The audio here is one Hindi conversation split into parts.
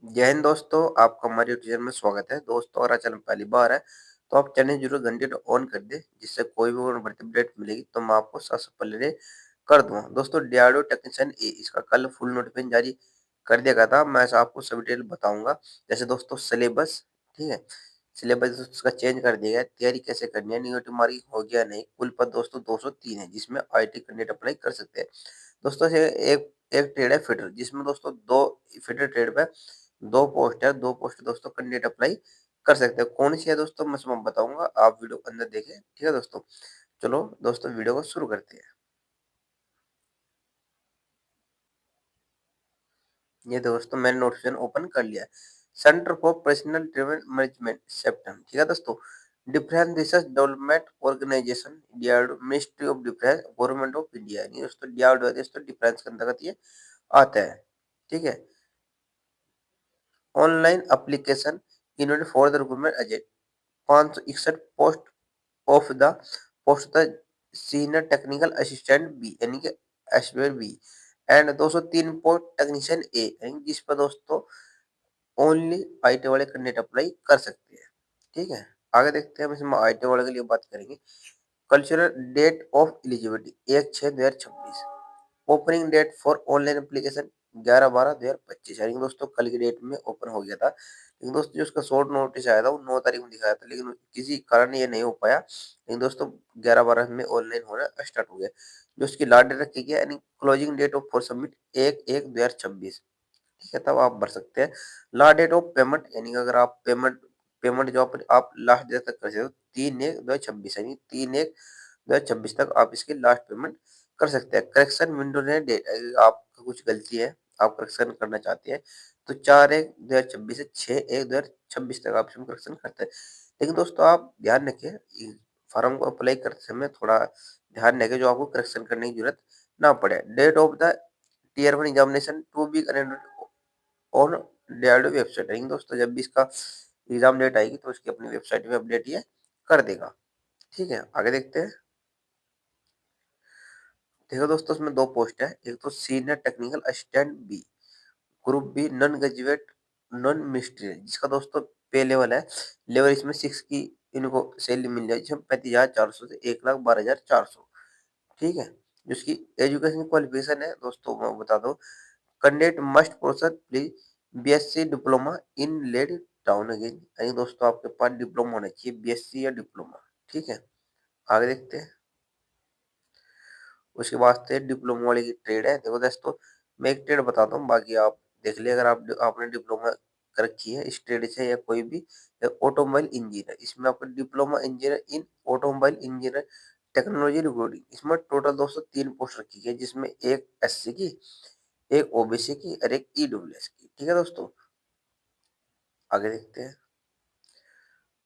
जय हिंद दोस्तों, आपका हमारे यूट्यूब चैनल में स्वागत है। दोस्तों अगर चैनल पहली बार है तो आप चैनल जरूर घंटी को ऑन कर दें, जिससे कोई भी बढ़ती अपडेट मिलेगी तो मैं आपको सबसे पहले कर दूंगा। दोस्तों डीआरडीओ टेक्नीशियन ए इसका कल फुल नोटिफिकेशन जारी कर दिया गया था। मैं ऐसा आपको सब डिटेल बताऊंगा। जैसे दोस्तों सिलेबस, ठीक है, सिलेबस उसका चेंज कर दिया गया है। तैयारी कैसे करनी है, निगेटिव मार्किंग हो गया नहीं। कुल पद दोस्तों 203 है, जिसमें आईटी कैंडिडेट अप्लाई कर सकते हैं। दोस्तों से एक एक ट्रेड है फिटर, जिसमें दोस्तों दो फिटर ट्रेड पे दो पोस्ट है। दो पोस्ट दोस्तों कैंडिडेट अप्लाई कर सकते हैं। कौन सी है दोस्तों मैं सब बताऊंगा, आप वीडियो को अंदर देखें। ठीक है दोस्तों, चलो दोस्तों वीडियो को शुरू करते हैं। ये दोस्तों मैंने नोटिफिकेशन ओपन कर लिया है। Centre for personal development management CEPTAM, ठीक है दोस्तों। Difference research development organisation, DRDO, ministry of defence, government of India. यानी दोस्तों डीआरडीओ दोस्तों डिफेंस के अंतर्गत ये आता है। ठीक है, ऑनलाइन एप्लीकेशन इन्होंने for the recruitment agent 561 post of the post the senior technical assistant B, यानी कि एसवेयर B, and 203 post technician A, यानी जिस पर दोस्तों ओनली आईटी वाले कैंडिडेट अप्लाई कर सकते हैं। ठीक है, आगे देखते हैं। हम इसमें आईटी वाले के लिए बात करेंगे। Cultural date of eligibility 1/6/2026। Opening date for online application 11/12/2025, यानी दोस्तों कल की डेट में ओपन हो गया था। लेकिन दोस्तों जो उसका शॉर्ट नोटिस आया था वो 9 तारीख में दिखाया था, लेकिन किसी कारण ये नहीं हो पाया। लेकिन दोस्तों 11/12 में ऑनलाइन होना स्टार्ट हो गया। जो उसकी लास्ट डेट रखी गई, यानी closing date of for submit 1/1/2026। ठीक है, तब आप भर सकते हैं। लास्ट डेट ऑफ पेमेंट, यानी कि अगर आप पेमेंट पेमेंट जो आप लास्ट डेट तक कर सकते हो 3/1/2026, यानी 3/1/2026 तक आप इसकी लास्ट पेमेंट कर सकते हैं। करेक्शन विंडो ने डेट, अगर आपका कुछ गलती है, आप करेक्शन करना चाहते हैं, तो 4/1/2026 से 6/1/2026 तक आप इसमें करेक्शन करते हैं। लेकिन दोस्तों आप ध्यान रखें, फॉर्म को अप्लाई करते समय थोड़ा ध्यान रखें जो आपको करेक्शन करने की जरूरत ना पड़े। Date of the tier 1 examination to be और डीआरडीओ वेबसाइट आएगी दोस्तों। जब भी इसका एग्जाम डेट आएगी तो उसकी अपनी वेबसाइट पे अपडेट ये कर देगा। ठीक है, आगे देखते हैं। देखो दोस्तों इसमें दो पोस्ट है। एक तो senior technical assistant B, group B, non graduate non ministry, जिसका दोस्तों पे लेवल है, लेवल इसमें 6 की इनको सैलरी मिल जाएगी, जिसमें 35,400 से 1,12,400। ठीक है, जिसकी एजुकेशन क्वालिफिकेशन है दोस्तों मैं बता दूं, candidate must process please BSc diploma in led town again, यानी दोस्तों आपके पास डिप्लोमा होना चाहिए, बीएससी या डिप्लोमा। ठीक है, आगे देखते हैं। उसके बाद से डिप्लोमा वाले की ट्रेड है। देखो दोस्तों मैं एक ट्रेड बताता हूँ, बाकी आप देख लिया। अगर आप आपने डिप्लोमा कर रखी है इस ट्रेड से या कोई भी ऑटोमोबाइल इंजीनियर, इसमें आपका डिप्लोमा इंजीनियर इन ऑटोमोबाइल इंजीनियर टेक्नोलॉजी रिक्रूटिंग, इसमें टोटल दोस्तों 3 पोस्ट रखी है, जिसमें एक एससी की, एक ओबीसी की और एक ईडब्ल्यूएस की। ठीक है दोस्तों, आगे देखते हैं।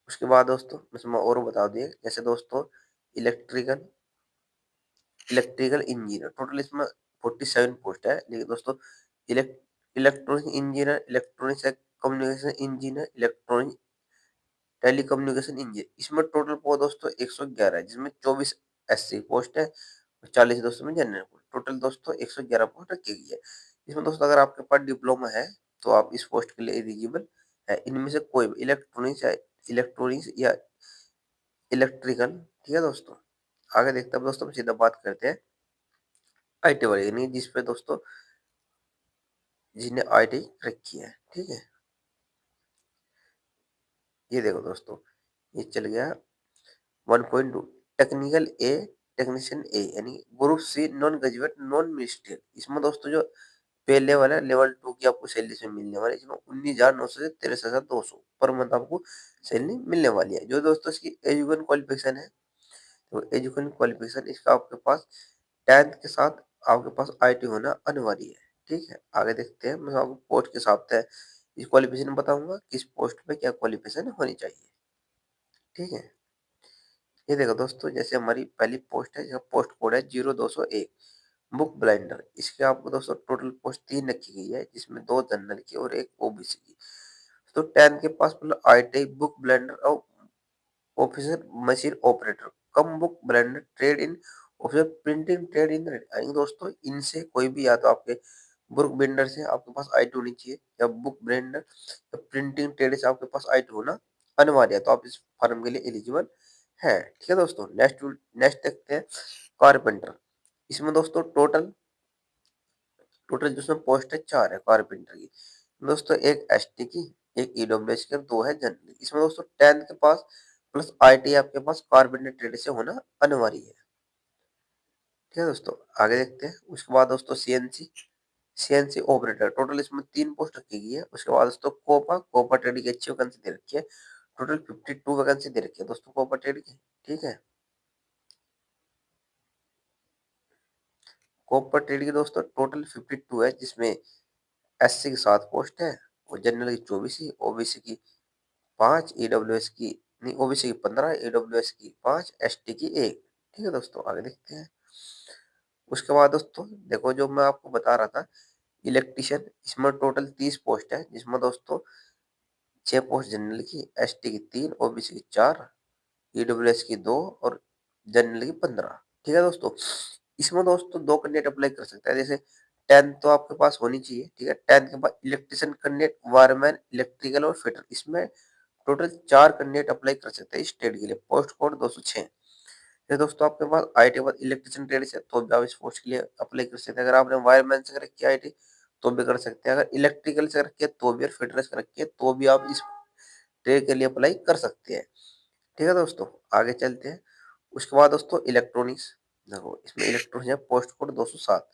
उसके बाद दोस्तों इसमें और बता दिए, जैसे दोस्तों इलेक्ट्रिकल इलेक्ट्रिकल इंजीनियर, टोटल इसमें 47 पोस्ट है। लेकिन दोस्तों electronic engineer, electronics communication engineer, electronic telecommunication engineer, इसमें टोटल पोस्ट दोस्तों 111 है, जिसमें 24 एससी पोस्ट है और 40 दोस्तों में जनरल पोस्ट। टोटल दोस्तों 111 पोस्ट रखी गई है। इसमें दोस्तों अगर आपके पास डिप्लोमा है तो आप इस पोस्ट के लिए एलिजिबल है। इनमें से कोई भी इलेक्ट्रॉनिक्स या इलेक्ट्रिकल। ठीक है दोस्तों, आगे देखते हैं दोस्तों, सीधा बात करते हैं आईटी वाले, यानी जिसपे दोस्तों जिन्हें आईटी रखी है। ठीक है, ये देखो दोस्तों, ये चल गया 1.2 टेक्निकल ए, टेक्नीशियन ए, यानी group C, non graduate non ministerial. इसमें दोस्तों जो पे लेवल है, लेवल 2 की आपको सैलरी से मिलने वाली है। इसमें 19,900 से 23,200 पर मंथ आपको सैलरी मिलने वाली है। जो दोस्तों इसकी एजुकेशन क्वालिफिकेशन है, तो एजुकेशन क्वालिफिकेशन इसका आपके पास 10th के साथ आपके पास आईटी होना अनिवार्य है। ठीक है, आगे देखते हैं। मैं आपको पोस्ट के हिसाब से इस क्वालिफिकेशन बताऊंगा, किस पोस्ट पे क्या क्वालिफिकेशन होनी चाहिए। ठीक है, ये देखो दोस्तों, जैसे हमारी पहली पोस्ट है, जिसका पोस्ट कोड है 0201, बुक ब्लाइंडर। इसके आपको दोस्तों टोटल पोस्ट 3 रखी गई है, जिसमें 2 जनरल की और एक ओबीसी की। तो 10 के पास मतलब आईटी बुक ब्लेंडर और officer machine operator, come book blender trade in officer printing trade in, यानी दोस्तों इनसे कोई भी, या तो आपके बुक बिल्डर से आपके पास आईटी होनी चाहिए, या बुक ब्रेंडर या प्रिंटिंग ट्रेड से आपके पास आईटी होना अनिवार्य है, तो आप इस फॉर्म के लिए एलिजिबल है। ठीक है दोस्तों, नेक्स्ट नेक्स्ट देखते हैं कारपेंटर। इसमें दोस्तों टोटल टोटल जिसमें पोस्ट है 4 है कारपेंटर की। दोस्तों एक एसटी की, एक ईडब्ल्यूएस की और 2 है जनरल। इसमें दोस्तों 10th के पास प्लस आईटी आपके पास कारपेंटर ट्रेड से होना अनिवार्य है। ठीक है दोस्तों, आगे देखते हैं। उसके बाद दोस्तों सीएनसी ऑपरेटर, टोटल इसमें 3 पोस्ट रखी गई है। उसके बाद दोस्तों कोपा ट्रेड की अच्छी वैकेंसी दे रखी है, टोटल 52 वैकेंसी दे रखी है दोस्तों कोपा ट्रेड की। ठीक है, कोपा ट्रेड की दोस्तों टोटल 52 है, जिसमें एससी की 7 पोस्ट है, और जनरल की 24 ही, ओबीसी की 5, ईडब्ल्यूएस की नहीं, ओबीसी की 15, ईडब्ल्यूएस की 5, एसटी की 1। ठीक है दोस्तों, आगे देखते हैं। उसके बाद दोस्तों देखो, जो मैं आपको बता रहा था इलेक्ट्रिशियन, इसमें टोटल 30 पोस्ट है, जिसमें दोस्तों 6 पोस्ट जनरल की, एसटी की 3, ओबीसी की 4, ईडब्ल्यूएस की 2 और जनरल की 15। ठीक है दोस्तों, इसमें दोस्तों 2 कैंडिडेट अप्लाई कर सकते हैं। जैसे 10th तो आपके पास होनी चाहिए। ठीक है, 10th के बाद इलेक्ट्रिशियन कैंडिडेट, वायरमैन, इलेक्ट्रिकल और फिटर, इसमें टोटल 4 कैंडिडेट अप्लाई कर सकते हैं इस ट्रेड के लिए। Post code 206। फिर दोस्तों आपके पास आईटी बाद इलेक्ट्रिशियन ट्रेड से, तो भी आप इस पोस्ट के लिए अप्लाई कर सकते हैं। अगर आपने वायरमैन से रखी है आईटी, तो भी कर सकते हैं। अगर इलेक्ट्रिकल से रखी है तो भी, और फिटर से रखी है तो भी आप इस ट्रेड के लिए अप्लाई कर सकते हैं। ठीक है दोस्तों, आगे चलते हैं। उसके बाद दोस्तों इलेक्ट्रॉनिक्स, देखो इसमें इलेक्ट्रॉनिक्स है, पोस्ट कोड 207।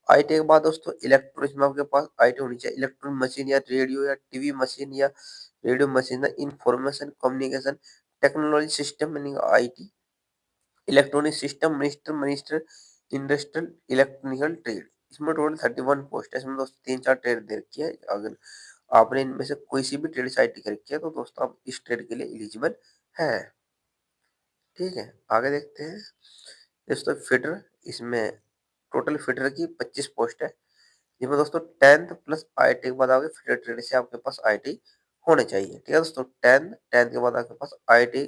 आईटी के बाद दोस्तों इलेक्ट्रॉनिक्स में आपके पास आईटी होनी चाहिए, इलेक्ट्रॉनिक मशीन या रेडियो या टीवी मशीन या रेडियो मशीन या इंफॉर्मेशन कम्युनिकेशन टेक्नोलॉजी सिस्टम, यानी IT, electronic system minister minister industrial electrical trade. इसमें टोटल 31 पोस्ट है। इसमें दोस्तों 3-4 ट्रेड दे रखी है। अगर आपने इनमें से कोई सी भी ट्रेड से आईटी कर रखी है, तो दोस्तों आप इस ट्रेड के लिए एलिजिबल है। ठीक है, आगे देखते हैं। दोस्तों फिटर, इसमें टोटल फिटर की 25 पोस्ट है, जिसमें दोस्तों 10th प्लस आईटी के बाद आपके फिटर ट्रेड से आपके पास आईटी होने चाहिए। ठीक है दोस्तों, 10th के बाद आपके पास आईटी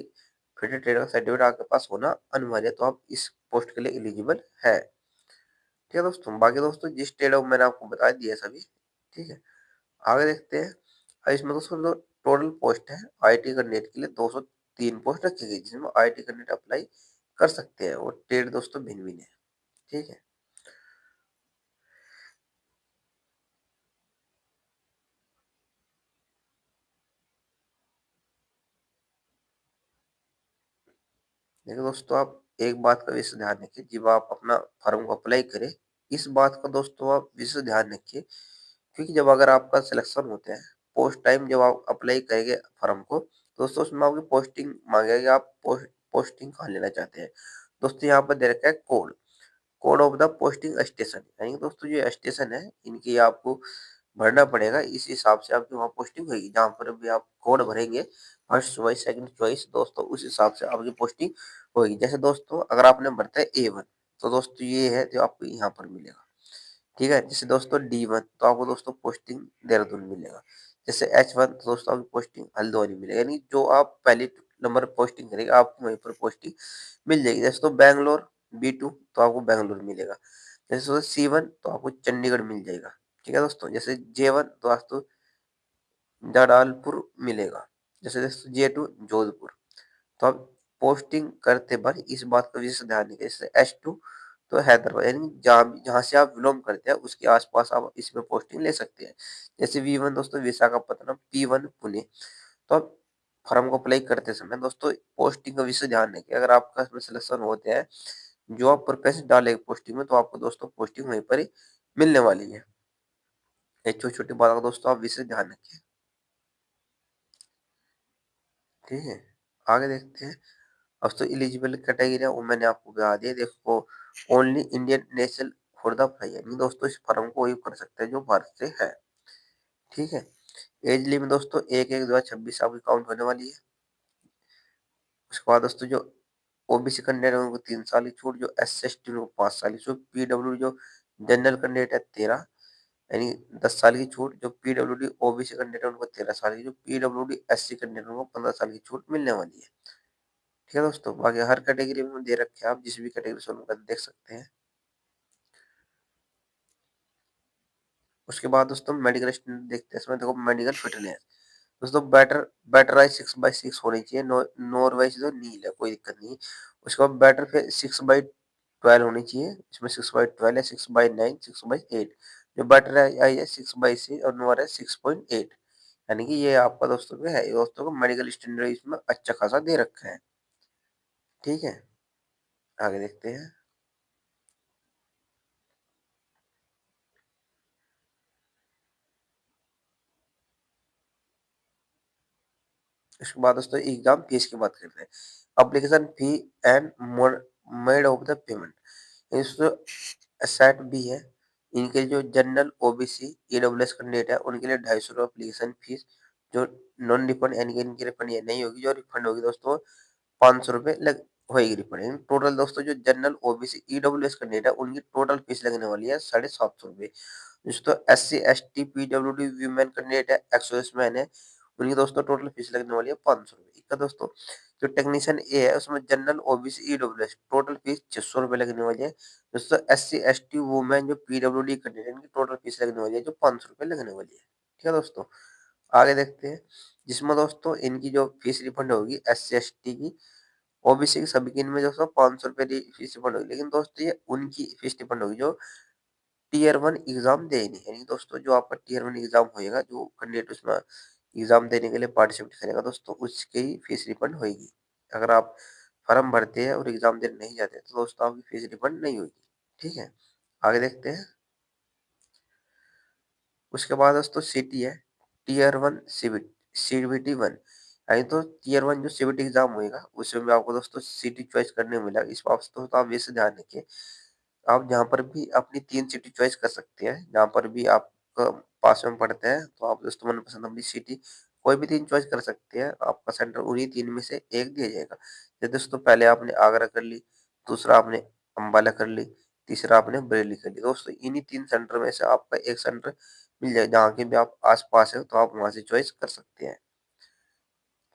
फिटर ट्रेड का सर्टिफिकेट आपके पास होना अनिवार्य है, तो आप इस पोस्ट के लिए एलिजिबल है। ठीक है दोस्तों, बाकी दोस्तों जिस ट्रेड मैंने आपको बता दिया सभी। ठीक है, आगे देखते हैं। इसमें दोस्तों जो टोटल पोस्ट है आईटी कैंडिडेट के लिए 203 पोस्ट रखी गई, जिसमें आईटी कैंडिडेट अप्लाई कर सकते हैं, और ट्रेड दोस्तों भिन्न भिन्न है। ठीक है, देखिए दोस्तों, आप एक बात का विशेष ध्यान रखिए, जब आप अपना फॉर्म को अप्लाई करें, इस बात का दोस्तों आप विशेष ध्यान रखिए, क्योंकि जब अगर आपका सिलेक्शन होता है, पोस्ट टाइम जब आप अप्लाई करेंगे फॉर्म को, दोस्तों उसमें आपकी पोस्टिंग मांगेगा कि आप पोस्टिंग कहाँ लेना चाहते हैं। दोस्तों यहाँ पर दे रखा है code, code of the posting station, यानी कि दोस्तों जो स्टेशन है इनकी आपको भरना पड़ेगा। इस हिसाब से आपकी वहाँ पोस्टिंग होगी, जहाँ पर भी आप कोड भरेंगे, फर्स्ट चॉइस सेकंड चॉइस, दोस्तों उस हिसाब से आपकी पोस्टिंग होगी। जैसे दोस्तों अगर आपने भरता है A1, तो दोस्तों ये है जो आपको यहाँ पर मिलेगा। ठीक है, जैसे दोस्तों D1, तो आपको दोस्तों पोस्टिंग देहरादून मिलेगा। जैसे H1, तो दोस्तों आपकी पोस्टिंग हल्द्वानी मिलेगा, यानी जो आप पहले नंबर पोस्टिंग करेंगे आपको वहीं पर पोस्टिंग मिल जाएगी। जैसे तो बैंगलोर B2, तो आपको बैंगलोर मिलेगा। जैसे दोस्तों C1, तो आपको चंडीगढ़ मिल जाएगा। ठीक है दोस्तों, जैसे J1, तो आपको जलालपुर मिलेगा। जैसे दोस्तों J2, जोधपुर। तो आप पोस्टिंग करते बार इस बात का विशेष ध्यान रखिए। जैसे H2, तो हैदराबाद, यानी जहाँ जहाँ से आप बिलोंग करते हैं उसके आसपास आप इसमें पोस्टिंग ले सकते हैं। जैसे V1 दोस्तों विशाखापट्टनम, P1 पुणे। तो आप फॉर्म को अप्लाई करते समय दोस्तों पोस्टिंग का विशेष ध्यान रखिए। अगर आपका इसमें सिलेक्शन होता है, जो आप प्रेफरेंस डालेंगे पोस्टिंग में, तो आपको दोस्तों पोस्टिंग वहीं पर ही मिलने वाली है। ये छोटी छोटी बातों का दोस्तों आप विशेष ध्यान रखिए। ठीक है, आगे देखते हैं। अब तो एलिजिबल कैटेगरी है वो मैंने आपको बता दिया। देखो, only Indian national for the apply, यानी दोस्तों इस फॉर्म को वही कर सकते हैं जो भारत से है। ठीक है, एज लिमिट दोस्तों 1/1/2026 आपकी काउंट होने वाली है। उसके बाद दोस्तों जो ओबीसी कैंडिडेट है उनको 3 साल की छूट, जो SC/ST उनको 5 साल की छूट, पीडब्ल्यू जो जनरल कैंडिडेट है 13, यानी 10 साल की छूट, जो पीडब्ल्यूडी ओबीसी कैंडिडेट है उनको 13 साल की, जो पीडब्ल्यूडी SC कैंडिडेट है उनको 15 साल की छूट मिलने वाली है। ठीक है दोस्तों, बाकी हर कैटेगरी में दे रखे हैं, आप जिस भी कैटेगरी से उनका देख सकते हैं। उसके बाद दोस्तों मेडिकल स्टैंडर्ड देखते हैं, इसमें देखो मेडिकल फिटनेस। दोस्तों बैटराइज 6/6 होनी चाहिए, नॉर्वाइज तो नील है, कोई दिक्कत नहीं। उसके बाद बैटर फिर 6/12 होनी चाहिए, इसमें 6/12 है, 6/9, 6/8। जो बैटर आई है 6/6 और नॉर है 6.8। यानी कि ये आपका दोस्तों पे है, दोस्तों को मेडिकल स्टैंडर्ड इसमें अच्छा खासा दे रखा है। ठीक है, आगे देखते हैं। इसके बाद दोस्तों एग्जाम फीस की बात करते हैं। Application fee and made of the payment, इसमें एसेट भी है। इनके जो जनरल ओबीसी ईडब्ल्यूएस कैंडिडेट है उनके लिए 250 एप्लीकेशन फीस, जो नॉन रिफंड यानी कि इनकी रिफंड ये नहीं होगी, जो रिफंड होगी दोस्तों 500 रुपये लग होगी रिफंड। टोटल दोस्तों जो जनरल ओबीसी ईडब्ल्यूएस कैंडिडेट है उनकी टोटल फीस लगने वाली है 750 रुपये। दोस्तों SC ST PWD women candidate है, एक्स मैन है, उनकी दोस्तों टोटल फीस लगने वाली है 500 रुपये। इसका दोस्तों जो टेक्नीशियन ए है उसमें general OBC EWS total fees 600 रुपये लगने वाली है। दोस्तों SC ST वुमेन जो PWD कैंडिडेट की टोटल फीस लगने वाली है जो 500 रुपये लगने वाली है। ठीक है दोस्तों, आगे देखते हैं। जिसमें दोस्तों इनकी जो फीस रिफंड होगी SC ST की, ओबीसी की सभी की इनमें दोस्तों 500 रुपये फीस रिफंड होगी, लेकिन दोस्तों ये उनकी फीस रिफंड होगी जो टीयर 1 एग्जाम देनी है। यानी दोस्तों जो आपका टीयर 1 एग्जाम होएगा, जो कैंडिडेट उसमें एग्जाम देने के लिए पार्टिसिपेट करेगा दोस्तों, उसकी ही फीस रिफंड होगी। अगर आप फॉर्म भरते हैं और एग्जाम देने नहीं जाते तो दोस्तों आपकी फीस रिफंड नहीं होगी। ठीक है, आगे देखते हैं। उसके बाद दोस्तों सिटी है, टीयर 1 CBT 1। यानी तो टीयर 1 जो CBT एग्जाम होएगा उसमें भी आपको दोस्तों सिटी चॉइस करने को मिलेगा। इस बात तो आप ये से ध्यान रखिए, आप जहाँ पर भी अपनी 3 सिटी चॉइस कर सकते हैं, जहाँ पर भी आप पास में पढ़ते हैं तो आप दोस्तों मनपसंद अपनी सिटी कोई भी 3 चॉइस कर सकते हैं, आपका सेंटर उन्हीं 3 में से एक दिया जाएगा। जैसे दोस्तों पहले आपने आगरा कर ली, दूसरा आपने अम्बाला कर ली, तीसरा आपने बरेली कर ली। दोस्तों इन्हीं 3 सेंटर में से आपका एक सेंटर मिल जाए, जहाँ के भी आप आस-पास हैं तो आप वहाँ से चॉइस कर सकते हैं।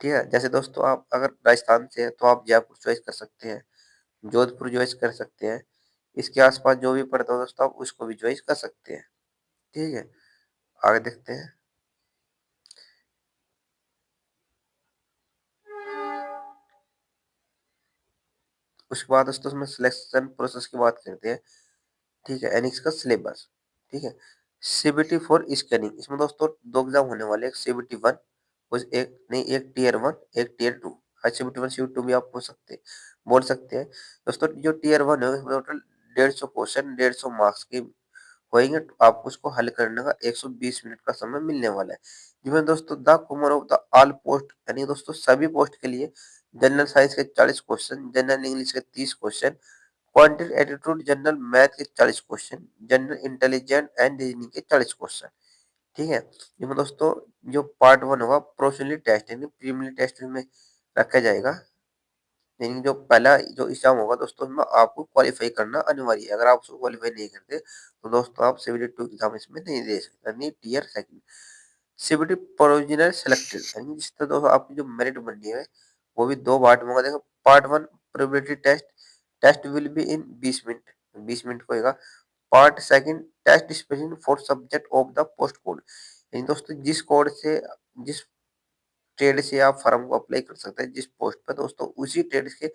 ठीक है, जैसे दोस्तों आप अगर राजस्थान से हैं तो आप जयपुर चॉइस कर सकते हैं, जोधपुर चॉइस कर सकते हैं। इसके आस-पास जो भी पड़ता हो दोस्तों आप उसको भी चॉइस कर सकते हैं। ठीक है, आगे देखते हैं। उसके बाद दोस्तों उसमें सिलेक्शन प्रोसेस की बात करते हैं। ठीक है, एनिक्स का सिलेबस। ठीक है, सीबीटी फॉर स्कैनिंग, इसमें दोस्तों 2 एग्जाम होने वाले हैं, एक CBT 1 और एक नहीं, एक टीयर 1 एक टीयर 2। हाँ, CBT 1 CBT 2 भी आप बोल सकते हैं। दोस्तों जो टीयर 1 है उसमें टोटल 150 क्वेश्चन 150 मार्क्स की होएंगे, तो आपको उसको हल करने का 120 मिनट का समय मिलने वाला है। जिसमें दोस्तों the common of the all post, यानी दोस्तों सभी पोस्ट के लिए जनरल साइंस के 40 क्वेश्चन, जनरल इंग्लिश के 30 question, quantity attitude general math के 40 question, general intelligent and reasoning के 40 क्वेश्चन। ठीक है, जिसमें दोस्तों जो पार्ट 1 होगा प्रोफेशनली टेस्ट यानी प्रीलिमिनरी टेस्ट में रखा जाएगा। यानी जो पहला जो एग्जाम होगा दोस्तों उसमें आपको क्वालिफाई करना अनिवार्य है। अगर आप उसको क्वालिफाई नहीं करते तो दोस्तों आप CBT 2 एग्जाम इसमें नहीं दे सकते, यानी टीयर 2। CBT प्रोविजनल सेलेक्टेड, यानी जिस तरह दोस्तों आपकी जो मेरिट बननी है वो भी 2 पार्ट में होगा। देखो part 1 probability test, test will be in 20 minute, 20 minute को होगा। Part 2 test specific for subject of the post code, यानी दोस्तों जिस कोड से जिस ट्रेड से आप फॉर्म को अप्लाई कर सकते हैं जिस पोस्ट पर दोस्तों, उसी ट्रेड के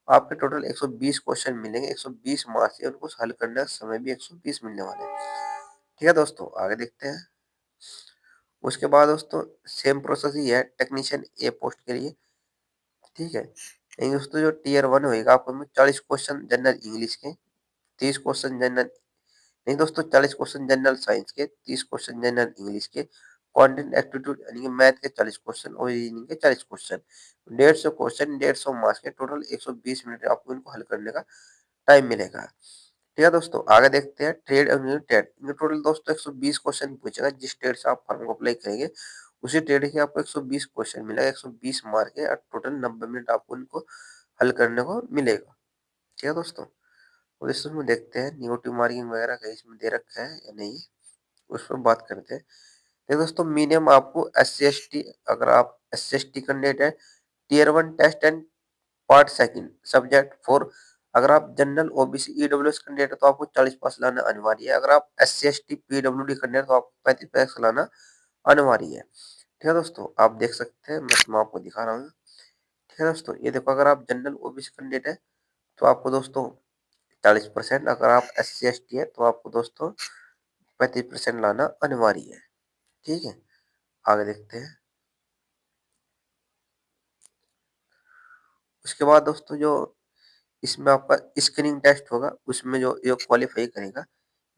आपके टोटल 120 क्वेश्चन मिलेंगे, 120 मार्क्स से उनको हल करने का समय भी 120 मिलने वाले हैं। ठीक है दोस्तों, आगे देखते हैं। उसके बाद दोस्तों सेम प्रोसेस ही है टेक्नीशियन ए पोस्ट के लिए। ठीक है, लेकिन दोस्तों जो टीयर 1 होएगा आपको 40 क्वेश्चन जनरल इंग्लिश के, 30 क्वेश्चन जनरल नहीं दोस्तों 40 क्वेश्चन जनरल साइंस के, 30 क्वेश्चन जनरल इंग्लिश के, कंटेंट एप्टीट्यूड यानी कि मैथ के 40 क्वेश्चन और रीजनिंग के 40 क्वेश्चन, 150 क्वेश्चन 150 मार्क्स के, टोटल 120 मिनट आपको इनको हल करने का टाइम मिलेगा। ठीक है दोस्तों, आगे देखते हैं ट्रेड और न्यू ट्रेड। इनमें टोटल दोस्तों 120 क्वेश्चन पूछेगा, जिस ट्रेड से आप फॉर्म को अप्लाई करेंगे उसी ट्रेड के आपको 120 क्वेश्चन मिलेगा, 120 मार्क के, और टोटल 90 मिनट आपको इनको हल करने को मिलेगा। ठीक है दोस्तों, और इसमें देखते हैं निगेटिव मार्किंग वगैरह कहीं इसमें दे रखा है या नहीं, उस पर बात करते हैं। देखो दोस्तों मिनिमम आपको SC ST, अगर आप SC ST कैंडिडेट है, tier 1 test and part 2 subject for अगर आप जनरल ओबीसी ईडब्ल्यूएस कैंडिडेट है तो आपको 40 पास लाना अनिवार्य है। अगर आप एससी एसटी पीडब्ल्यूडी कैंडिडेट तो आपको 35 पास लाना अनिवार्य है। ठीक है दोस्तों, आप देख सकते हैं, मैं आपको दिखा रहा हूँ। ठीक है दोस्तों, ये देखो, अगर आप जनरल ओबीसी कैंडिडेट है तो आपको दोस्तों 40%, अगर आप एस सी एस टी है तो आपको दोस्तों 35% लाना अनिवार्य है। ठीक है, आगे देखते हैं। उसके बाद दोस्तों जो इसमें आपका स्क्रीनिंग टेस्ट होगा, उसमें जो जो क्वालिफाई करेगा,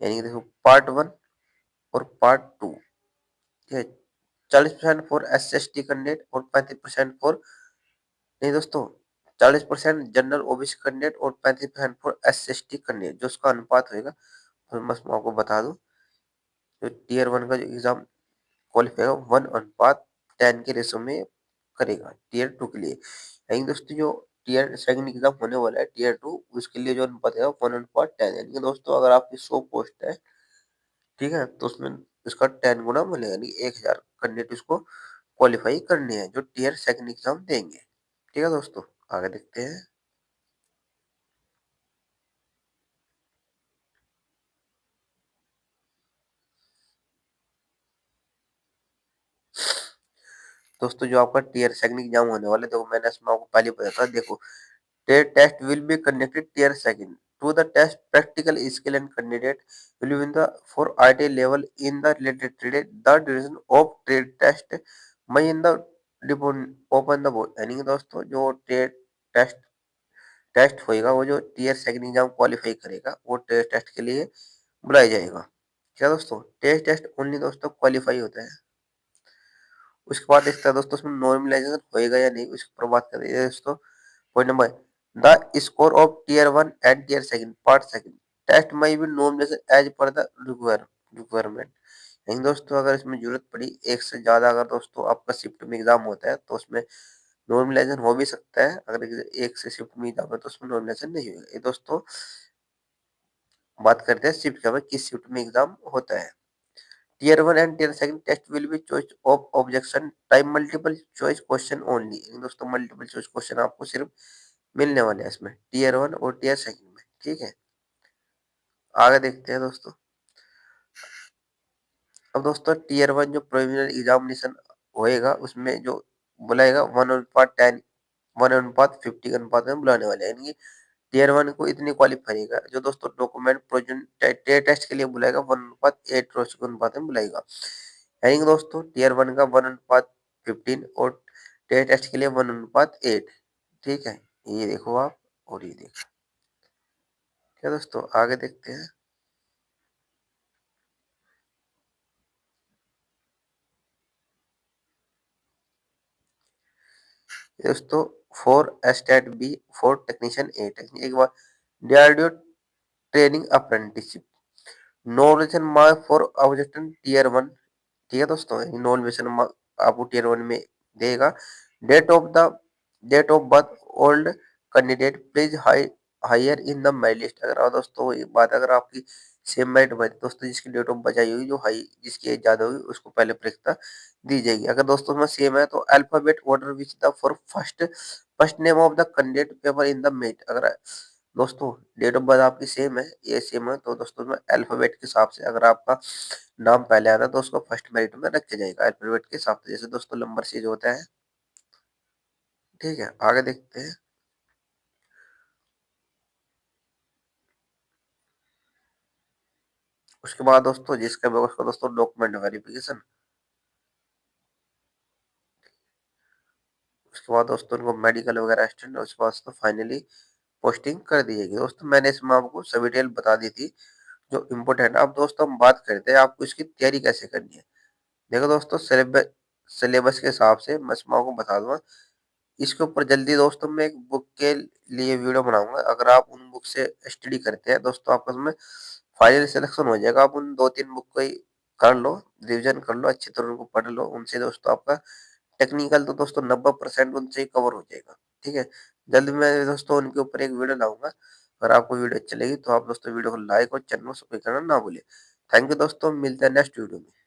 यानी कि देखो पार्ट 1 और पार्ट 2, ठीक है, 40% for S S T candidate और 35% फॉर, नहीं दोस्तों, 40% जनरल ओबीसी कैंडिडेट और 35% for S S T candidate, जो उसका अनुपात होगा। तो बस मैं आपको बता दूं, जो टीयर 1 का जो एग्जाम क्वालिफाई होगा 1:10 के रेशो में करेगा टीयर 2 के लिए। यानी दोस्तों जो टीयर सेकंड एग्जाम होने वाला है टीयर 2, उसके लिए जो अनुपात है 1:10, यानी कि दोस्तों अगर आपकी 100 पोस्ट है, ठीक है, तो उसमें इसका 10 गुना मिलेगा, यानी 1000 कैंडिडेट इसको क्वालिफाई करने हैं जो टीयर सेकंड एग्जाम देंगे। ठीक है दोस्तों, आगे देखते हैं। दोस्तों जो आपका टीयर सेकंड एग्जाम होने वाला है, देखो मैंने इसमें आपको पहले बताया था, देखो tet test will be conducted tier second to the test practical skill and candidate will win the for IT level in the related trade the duration of trade test may in the open the board, यानी कि दोस्तों जो ट्रेड टेस्ट टेस्ट होएगा, वो जो टीयर सेकंड एग्जाम क्वालिफाई करेगा वो टेस्ट टेस्ट के लिए बुलाया जाएगा। क्या दोस्तों, टेस्ट टेस्ट ओनली दोस्तों क्वालिफाई होता है। उसके बाद देखते हैं दोस्तों उसमें नॉर्मलाइजेशन होएगा या नहीं, उसके पर बात करें दोस्तों। Point number, the score of tier 1 and tier second part second test may be normalisation as per the requirement, यानी दोस्तों अगर इसमें जरूरत पड़ी एक से ज्यादा, अगर दोस्तों आपका शिफ्ट में एग्जाम होता है तो उसमें नॉर्मलाइजेशन हो भी सकता है। अगर एक से शिफ्ट में एग्जाम है तो उसमें नॉर्मलाइजेशन नहीं होगा। ये दोस्तों बात करते हैं शिफ्ट का, किस शिफ्ट में एग्जाम होता है। Tier 1 and tier second test will be choice of objection time multiple choice question only, दोस्तों मल्टीपल चॉइस क्वेश्चन आपको सिर्फ मिलने वाले हैं इसमें टीयर 1 और टीयर सेकंड में। ठीक है, आगे देखते हैं दोस्तों। अब दोस्तों टीयर 1 जो प्रिलिमिनरी एग्जामिनेशन होएगा, उसमें जो बुलाएगा 1:10 1:50 के अनुपात में बुलाने वाले हैं, यानी कि टीयर 1 को इतनी क्वालिफाई करेगा, जो दोस्तों डॉक्यूमेंट प्रेजेंट टेस्ट के लिए बुलाएगा 1:8 के अनुपात में बुलाएगा, यानी कि दोस्तों टीयर 1 का 1:15 और टेट टेस्ट के लिए 1:8। ठीक है, ये देखो आप, और ये देखो। क्या दोस्तों, आगे देखते हैं। दोस्तों for state B for technician 8, एक बार DRDO training apprenticeship knowledge mark for objection tier 1। ठीक है दोस्तों, नॉलेज आपको टीयर 1 में देगा। Date of the date of birth old candidate please higher in the merit list, अगर आप दोस्तों एक बात, अगर आपकी सेम मेरिट में दोस्तों जिसकी डेट ऑफ बर्थ आई होगी, जो हाई जिसकी एज ज्यादा होगी उसको पहले प्राथमिकता दी जाएगी। अगर दोस्तों में सेम है तो alphabet order which the for first first name of the candidate paper in the merit, अगर दोस्तों डेट ऑफ बर्थ आपकी सेम है, ये सेम है, तो दोस्तों में अल्फाबेट के हिसाब से अगर आपका नाम पहले आता है तो उसको फर्स्ट मेरिट में रखा जाएगा अल्फाबेट के हिसाब से, जैसे दोस्तों नंबर सीरीज होता है। ठीक है, आगे देखते हैं। उसके बाद दोस्तों जिसका भी उसका दोस्तों डॉक्यूमेंट वेरिफिकेशन, उसके बाद दोस्तों उनको मेडिकल वगैरह स्टैंड, उसके बाद तो फाइनली पोस्टिंग कर दी जाएगी। दोस्तों मैंने इसमें आपको सभी डिटेल बता दी थी जो इम्पोर्टेंट। अब दोस्तों हम बात करते हैं आपको इसकी तैयारी कैसे करनी है। देखो दोस्तों सिलेबस सिलेबस के हिसाब से मैं इसमें आपको बता दूंगा। इसके ऊपर जल्दी दोस्तों मैं एक बुक के लिए वीडियो बनाऊंगा, अगर आप उन बुक से स्टडी करते हैं दोस्तों आपस में फाइनल सिलेक्शन हो जाएगा। आप उन 2-3 बुक को ही कर लो, रिविजन कर लो, अच्छी तरह उनको पढ़ लो, उनसे दोस्तों आपका टेक्निकल तो दोस्तों 90% उनसे ही कवर हो जाएगा। ठीक है, जल्द में दोस्तों उनके ऊपर एक वीडियो लाऊंगा। अगर आपको वीडियो अच्छी लगी तो आप दोस्तों वीडियो को लाइक और चैनल को सब्सक्राइब करना ना भूलें। थैंक यू दोस्तों, मिलते हैं नेक्स्ट वीडियो में।